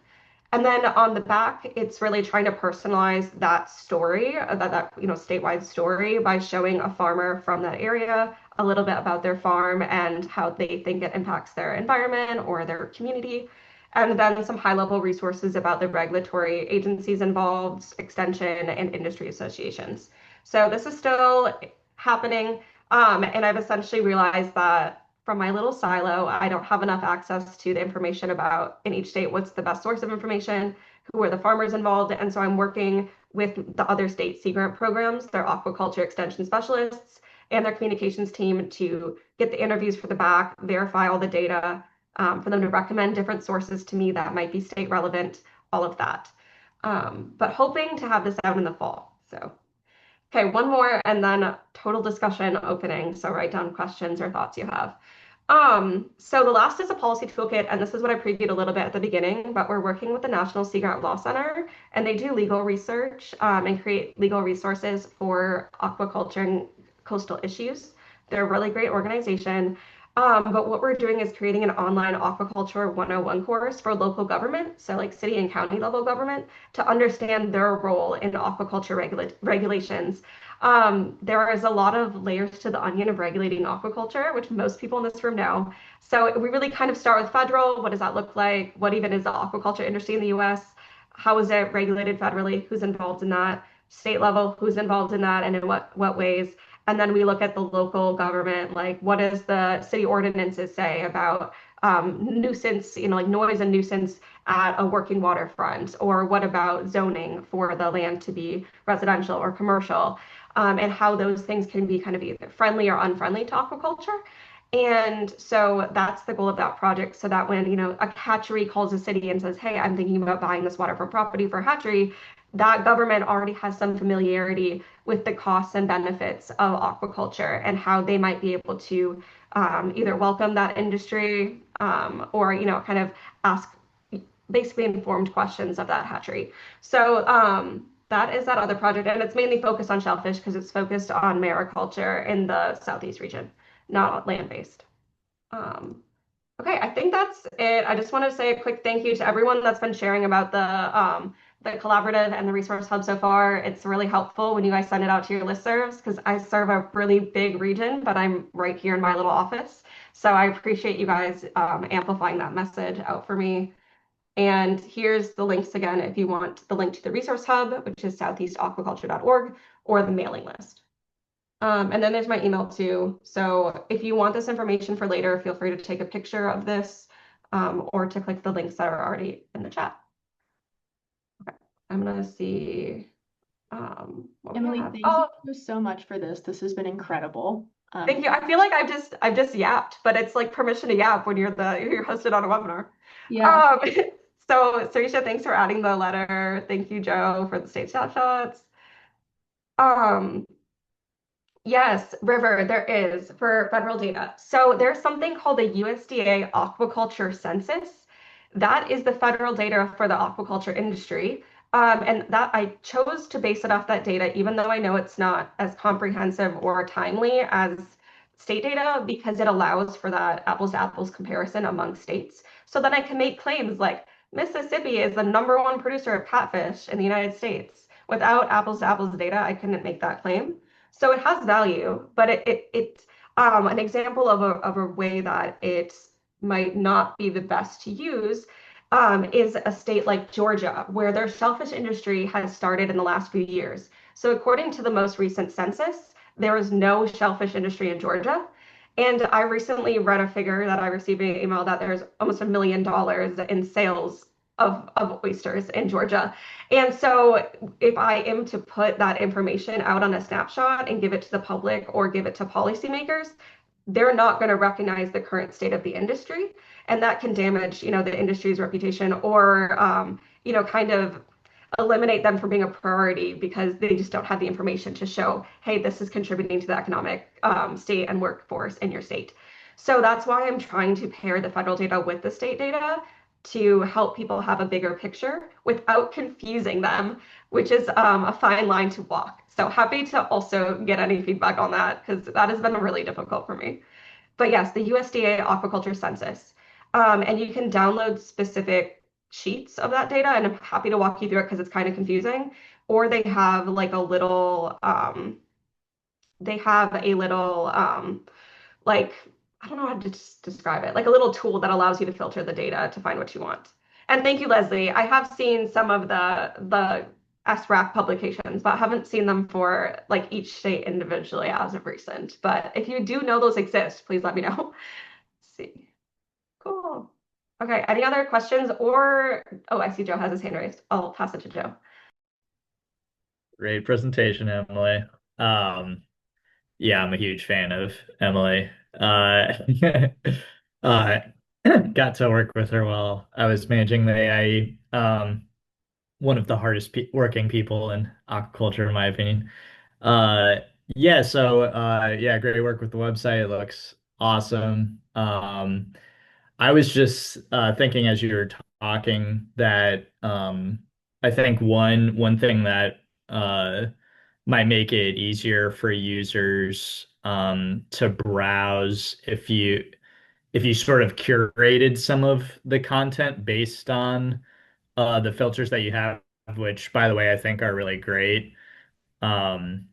And then on the back, it's really trying to personalize that story, that statewide story by showing a farmer from that area a little bit about their farm and how they think it impacts their environment or their community. And then some high-level resources about the regulatory agencies involved, extension, and industry associations. So this is still happening, and I've essentially realized that from my little silo, I don't have enough access to the information about in each state what's the best source of information, who are the farmers involved. And so I'm working with the other state sea grant programs, their aquaculture extension specialists, and their communications team to get the interviews for the back, verify all the data, for them to recommend different sources to me that might be state relevant, all of that. But hoping to have this out in the fall. So, okay, one more and then total discussion opening. So write down questions or thoughts you have. So the last is a policy toolkit, and this is what I previewed a little bit at the beginning, but we're working with the National Sea Grant Law Center, and they do legal research and create legal resources for aquaculture and coastal issues. They're a really great organization. But what we're doing is creating an online aquaculture 101 course for local government, so like city and county level government, to understand their role in aquaculture regulations. There is a lot of layers to the onion of regulating aquaculture, which most people in this room know. So we really kind of start with federal. What does that look like? What even is the aquaculture industry in the US? How is it regulated federally? Who's involved in that? State level, who's involved in that and in what ways? And then we look at the local government, like what does the city ordinances say about nuisance, like noise and nuisance at a working waterfront, or what about zoning for the land to be residential or commercial, and how those things can be kind of either friendly or unfriendly to aquaculture. And so that's the goal of that project, so that when, a hatchery calls a city and says, hey, I'm thinking about buying this waterfront property for a hatchery, that government already has some familiarity with the costs and benefits of aquaculture and how they might be able to either welcome that industry, or, kind of ask basically informed questions of that hatchery. So that is that other project, and it's mainly focused on shellfish because it's focused on mariculture in the southeast region, not land-based. Okay, I think that's it. I just want to say a quick thank you to everyone that's been sharing about the collaborative and the resource hub so far. It's really helpful when you guys send it out to your listservs because I serve a really big region, but I'm right here in my little office. So I appreciate you guys amplifying that message out for me. And here's the links again if you want the link to the resource hub, which is southeastaquaculture.org, or the mailing list. And then there's my email too. So if you want this information for later, feel free to take a picture of this, or to click the links that are already in the chat. Okay, I'm gonna see what we Emily, have. thank Oh, you so much for this. This has been incredible. thank you. I feel like I've just yapped, but it's like permission to yap when you're hosted on a webinar. Yeah. Um, so Sarisha, thanks for adding the letter. Thank you, Joe, for the state snapshots. Um, Yes, River, there is for federal data. So there's something called the USDA Aquaculture Census. That is the federal data for the aquaculture industry. And that I chose to base it off that data, even though I know it's not as comprehensive or timely as state data, because it allows for that apples to apples comparison among states. So then I can make claims like Mississippi is the #1 producer of catfish in the United States. Without apples to apples data, I couldn't make that claim. So it has value, but it's an example of a way that it might not be the best to use, is a state like Georgia, where their shellfish industry has started in the last few years. So according to the most recent census, there is no shellfish industry in Georgia. And I recently read a figure that I received an email that there's almost $1 million in sales of oysters in Georgia. And so if I am to put that information out on a snapshot and give it to the public or give it to policymakers, they're not going to recognize the current state of the industry. And that can damage, the industry's reputation, or, kind of eliminate them from being a priority because they just don't have the information to show, hey, this is contributing to the economic state and workforce in your state. So that's why I'm trying to pair the federal data with the state data to help people have a bigger picture without confusing them, which is a fine line to walk. So happy to also get any feedback on that because that has been really difficult for me. But yes, the USDA Aquaculture Census. And you can download specific sheets of that data, and I'm happy to walk you through it because it's kind of confusing. Or they have like a little, like, I don't know how to describe it, like a little tool that allows you to filter the data to find what you want. And thank you, Leslie. I have seen some of the SRAC publications, but haven't seen them for like each state individually as of recent. But if you do know those exist, please let me know. Let's see. Cool. Okay, any other questions or, oh, I see Joe has his hand raised. I'll pass it to Joe. Great presentation, Emily. Um, yeah, I'm a huge fan of Emily. Uh, got to work with her while I was managing the AIE. One of the hardest pe working people in aquaculture, in my opinion. Uh, yeah, so yeah, great work with the website. It looks awesome. I was just thinking as you were talking that I think one thing that might make it easier for users to browse if you sort of curated some of the content based on the filters that you have, which by the way I think are really great. Um,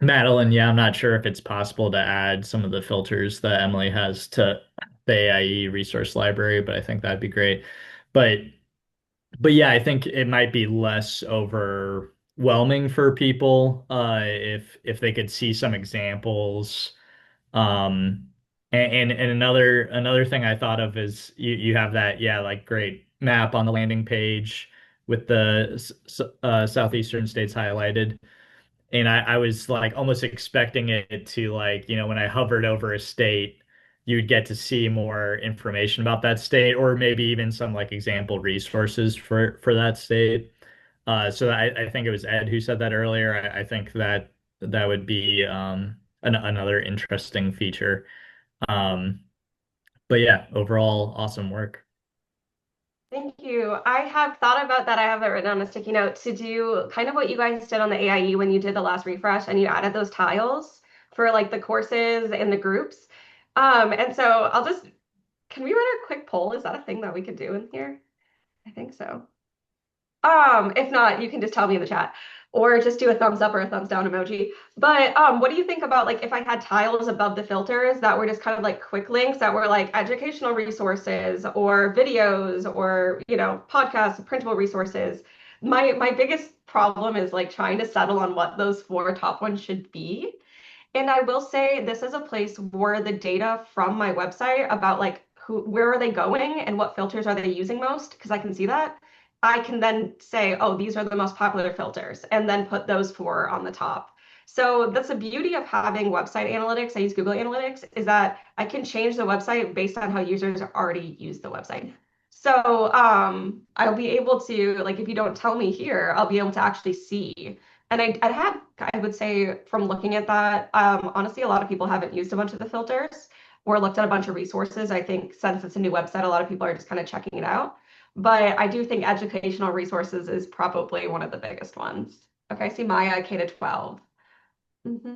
Madeline, yeah, I'm not sure if it's possible to add some of the filters that Emily has to the AIE resource library, but I think that'd be great. But but yeah, I think it might be less overwhelming for people if they could see some examples. Um, and another thing I thought of is you have that, yeah, like great map on the landing page with the southeastern states highlighted. And I was like almost expecting it to, like, when I hovered over a state, you'd get to see more information about that state, or maybe even some like example resources for that state. So I think it was Ed who said that earlier. I think that that would be another interesting feature. Um, but yeah, overall, awesome work. Thank you. I have thought about that. I have it written on a sticky note to do kind of what you guys did on the AIE when you did the last refresh and you added those tiles for like the courses and the groups. And so can we run a quick poll? Is that a thing that we could do in here? I think so. If not, you can just tell me in the chat or just do a thumbs up or a thumbs down emoji. But what do you think about like if I had tiles above the filters that were just kind of like quick links that were like educational resources or videos or podcasts, printable resources? My biggest problem is like trying to settle on what those four top ones should be. And I will say this is a place where the data from my website about like where are they going and what filters are they using most, because I can see that. I can then say, oh, these are the most popular filters, and then put those four on the top. So that's the beauty of having website analytics. I use Google Analytics, is that I can change the website based on how users already use the website. So I'll be able to, like, if you don't tell me here, I'll be able to actually see. And I would say from looking at that, honestly, a lot of people haven't used a bunch of the filters or looked at a bunch of resources. I think since it's a new website, a lot of people are just kind of checking it out. But I do think educational resources is probably one of the biggest ones. Okay, I see Maya K to 12. Hmm.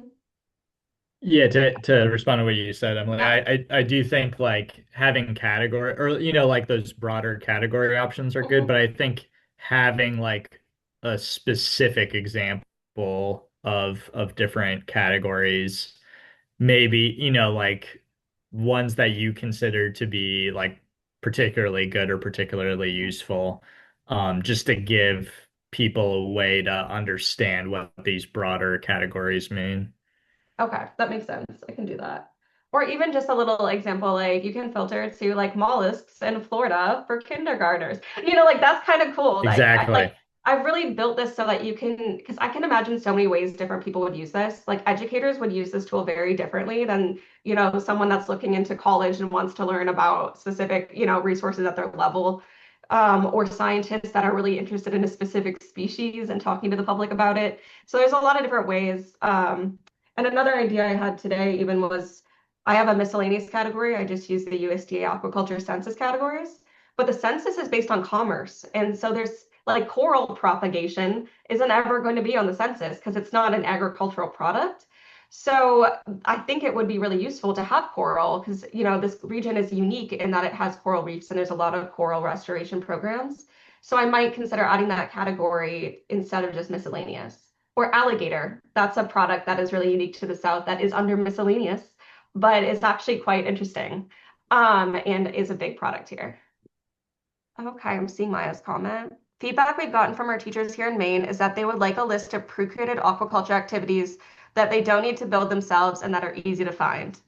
Yeah, to respond to what you said, Emily, Yeah. I do think like having category, or like those broader category options are good, Hmm. but I think having like a specific example of different categories, maybe, like ones that you consider to be like particularly good or particularly useful, just to give people a way to understand what these broader categories mean. Okay, that makes sense. I can do that. Or even just a little example, like you can filter to like mollusks in Florida for kindergartners. Like that's kind of cool. Exactly. I've really built this so that you can, because I can imagine so many ways different people would use this. Like educators would use this tool very differently than, someone that's looking into college and wants to learn about specific, resources at their level. Or scientists that are really interested in a specific species and talking to the public about it. So there's a lot of different ways. And another idea I had today even was I have a miscellaneous category. I just use the USDA aquaculture census categories, but the census is based on commerce. And so there's like coral propagation isn't ever going to be on the census because it's not an agricultural product. So I think it would be really useful to have coral because, this region is unique in that it has coral reefs and there's a lot of coral restoration programs. So I might consider adding that category instead of just miscellaneous. Or alligator. That's a product that is really unique to the South that is under miscellaneous, but is actually quite interesting, and is a big product here. Okay, I'm seeing Maya's comment. Feedback we've gotten from our teachers here in Maine is that they would like a list of pre-created aquaculture activities that they don't need to build themselves and that are easy to find.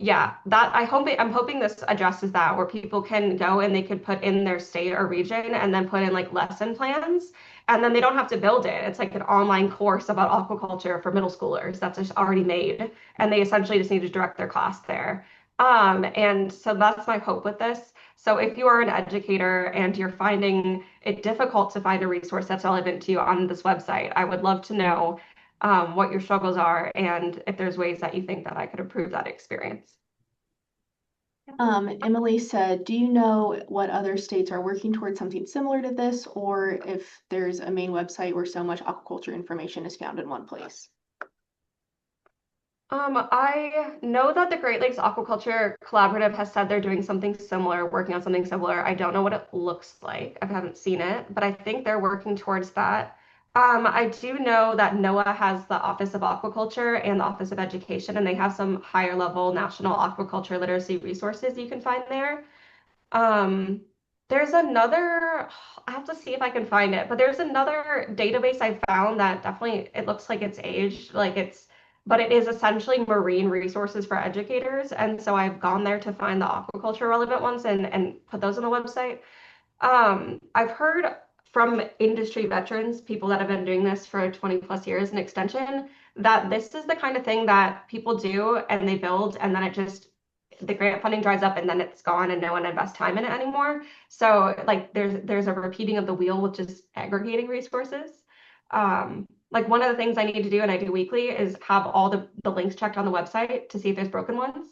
Yeah, that I'm hoping this addresses that where people can go and they could put in their state or region and then put in like lesson plans and then they don't have to build it. It's like an online course about aquaculture for middle schoolers that's just already made and they essentially just need to direct their class there. And so that's my hope with this. So if you are an educator and you're finding it difficult to find a resource that's relevant to you on this website, I would love to know what your struggles are and if there's ways that you think that I could improve that experience. Emily said, do you know what other states are working towards something similar to this, or if there's a main website where so much aquaculture information is found in one place? I know that the Great Lakes Aquaculture Collaborative has said they're doing something similar, working on something similar. I don't know what it looks like. I haven't seen it, but I think they're working towards that. I do know that NOAA has the Office of Aquaculture and the Office of Education, and they have some higher level national aquaculture literacy resources you can find there. Um, there's another, I have to see if I can find it, but there's another database I found that definitely it looks like it's aged, but it is essentially marine resources for educators. And so I've gone there to find the aquaculture relevant ones and put those on the website. I've heard from industry veterans, people that have been doing this for 20 plus years in extension, that this is the kind of thing that people do and they build and then the grant funding dries up and then it's gone and no one invests time in it anymore. So like there's a repeating of the wheel with just aggregating resources. Like one of the things I need to do and I do weekly is have all the links checked on the website to see if there's broken ones,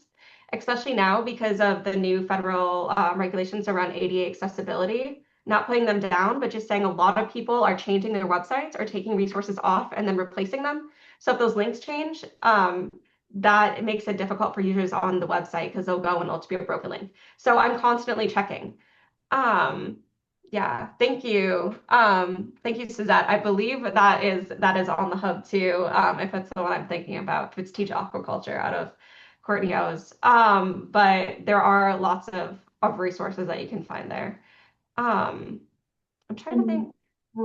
especially now because of the new federal regulations around ADA accessibility. Not putting them down, but just saying a lot of people are changing their websites or taking resources off and then replacing them. So if those links change, that it makes it difficult for users on the website because they'll go and it'll just be a broken link. So I'm constantly checking. Um, yeah, thank you. Thank you, Suzette. I believe that is on the hub too. If it's the one I'm thinking about, if it's Teach Aquaculture out of Courtney O's. But there are lots of resources that you can find there. I'm trying to And think.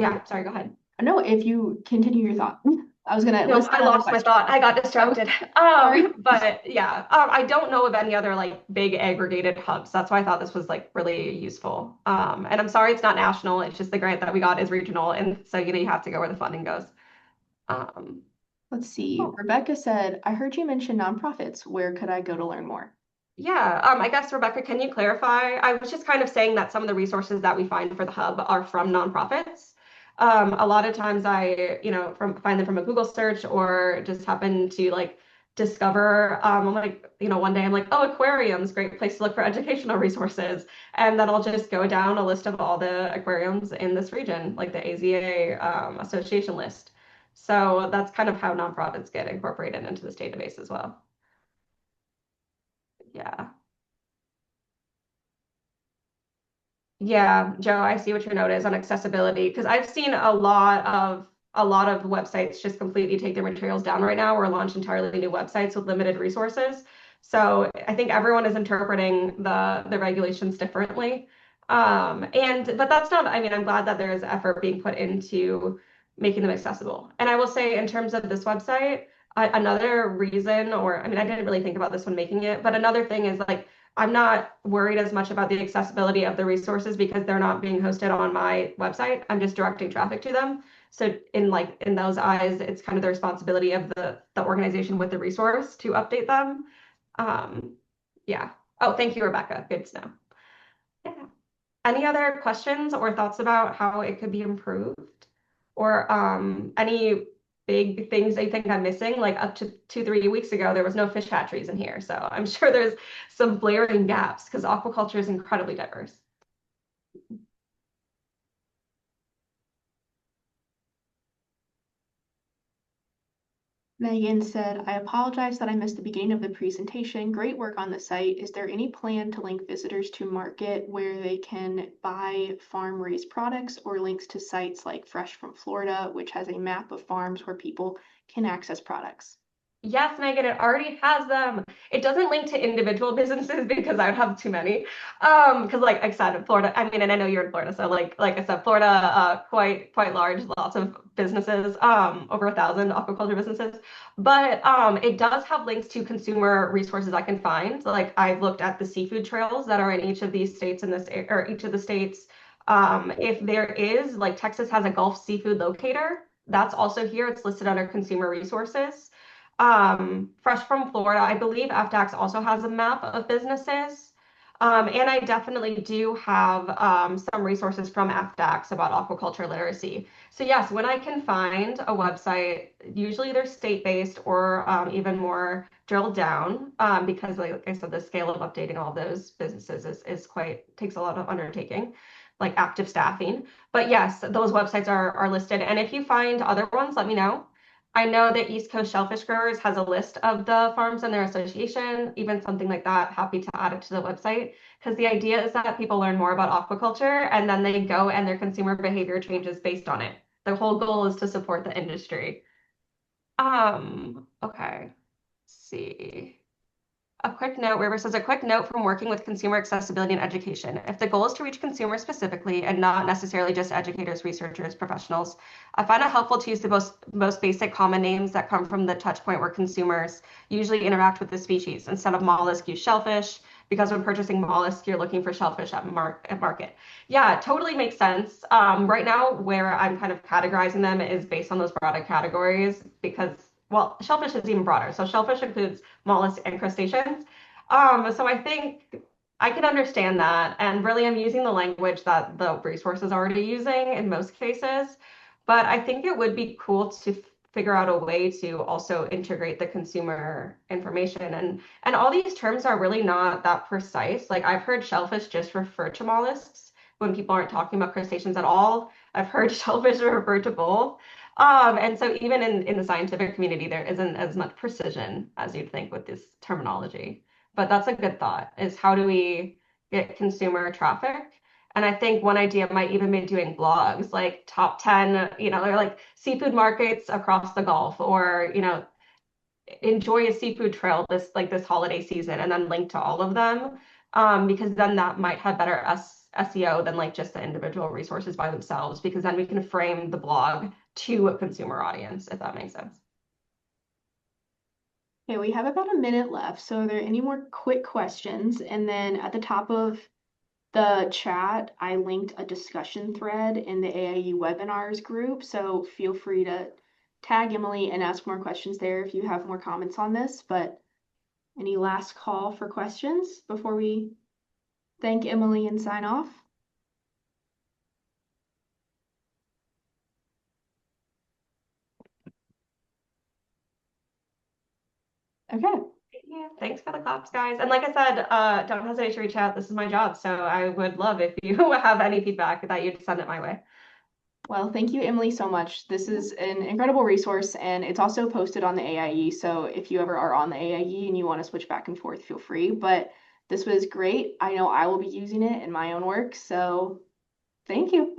Yeah, sorry, go ahead. no, if you continue your thought, I was gonna No, list I another lost my question. thought. I got distracted. Sorry. But yeah, I don't know of any other like big aggregated hubs. That's why I thought this was like really useful. And I'm sorry it's not national. It's just the grant that we got is regional, and so you have to go where the funding goes. Um, Let's see. oh, Rebecca said, I heard you mention nonprofits. Where could I go to learn more? yeah. I guess Rebecca, can you clarify? I was just kind of saying that some of the resources that we find for the hub are from nonprofits. A lot of times find them from a Google search or just happen to like discover, I'm like, one day I'm like, oh, aquariums, great place to look for educational resources. And then I'll just go down a list of all the aquariums in this region, like the AZA association list. So that's kind of how nonprofits get incorporated into this database as well. Yeah. Yeah, Joe, I see what your note is on accessibility because I've seen a lot of websites just completely take their materials down right now or launch entirely new websites with limited resources. So I think everyone is interpreting the regulations differently. But that's not, I mean, I'm glad that there is effort being put into making them accessible. And I will say in terms of this website, another reason, or I mean, I didn't really think about this when making it, but another thing is like I'm not worried as much about the accessibility of the resources because they're not being hosted on my website. I'm just directing traffic to them. So in those eyes, it's kind of the responsibility of the organization with the resource to update them. Um, yeah. Oh, thank you, Rebecca. Good to know. Yeah. Any other questions or thoughts about how it could be improved? Or any big things they think I'm missing? Like up to 2, 3 weeks ago, there was no fish hatcheries in here. So I'm sure there's some blaring gaps because aquaculture is incredibly diverse. Megan said, I apologize that I missed the beginning of the presentation. Great work on the site. Is there any plan to link visitors to market where they can buy farm raised products or links to sites like Fresh from Florida, which has a map of farms where people can access products? Yes, Megan, it already has them. It doesn't link to individual businesses because I would have too many. Because like I said, Florida, I mean, and I know you're in Florida, so like I said, Florida, quite large, lots of businesses, over 1,000 aquaculture businesses. But it does have links to consumer resources I can find. Like I've looked at the seafood trails that are in each of these states in this or each of the states. If there is, like Texas has a Gulf seafood locator, that's also here. It's listed under consumer resources. Fresh from Florida, I believe FDAX also has a map of businesses. And I definitely do have some resources from FDAX about aquaculture literacy. So yes, when I can find a website, usually they're state-based or even more drilled down, because like I said, the scale of updating all those businesses is quite takes a lot of undertaking, like active staffing. But yes, those websites are listed. And if you find other ones, let me know. I know that East Coast Shellfish Growers has a list of the farms in their association, even something like that. Happy to add it to the website because the idea is that people learn more about aquaculture and then they go and their consumer behavior changes based on it. The whole goal is to support the industry. Okay. Let's see. A quick note, River says, a quick note from working with consumer accessibility and education. If the goal is to reach consumers specifically and not necessarily just educators, researchers, professionals, I find it helpful to use the most basic common names that come from the touch point where consumers usually interact with the species. Instead of mollusk, use shellfish, because when purchasing mollusk, you're looking for shellfish at market. Yeah, totally makes sense. Right now, where I'm kind of categorizing them is based on those product categories because, well, shellfish is even broader. So shellfish includes mollusks and crustaceans. So I think I can understand that. And really, I'm using the language that the resource is already using in most cases. But I think it would be cool to figure out a way to also integrate the consumer information. And all these terms are really not that precise. Like I've heard shellfish just refer to mollusks when people aren't talking about crustaceans at all. I've heard shellfish refer to both. And so even in the scientific community, there isn't as much precision as you'd think with this terminology. But that's a good thought, is how do we get consumer traffic? And I think one idea might even be doing blogs, like top 10, they're like seafood markets across the Gulf, or, enjoy a seafood trail this holiday season, and then link to all of them. Because then that might have better SEO than like just the individual resources by themselves, because then we can frame the blog to a consumer audience, if that makes sense. Okay, we have about a minute left. So are there any more quick questions? And then at the top of the chat, I linked a discussion thread in the AIE webinars group. So feel free to tag Emily and ask more questions there if you have more comments on this. But any last call for questions before we thank Emily and sign off? Okay. Yeah, thanks for the claps, guys. And like I said, don't hesitate to reach out. This is my job, so I would love if you have any feedback that you'd send it my way. Well, thank you, Emily, so much. This is an incredible resource, and it's also posted on the AIE. So if you ever are on the AIE and you want to switch back and forth, feel free. But this was great. I know I will be using it in my own work. So thank you.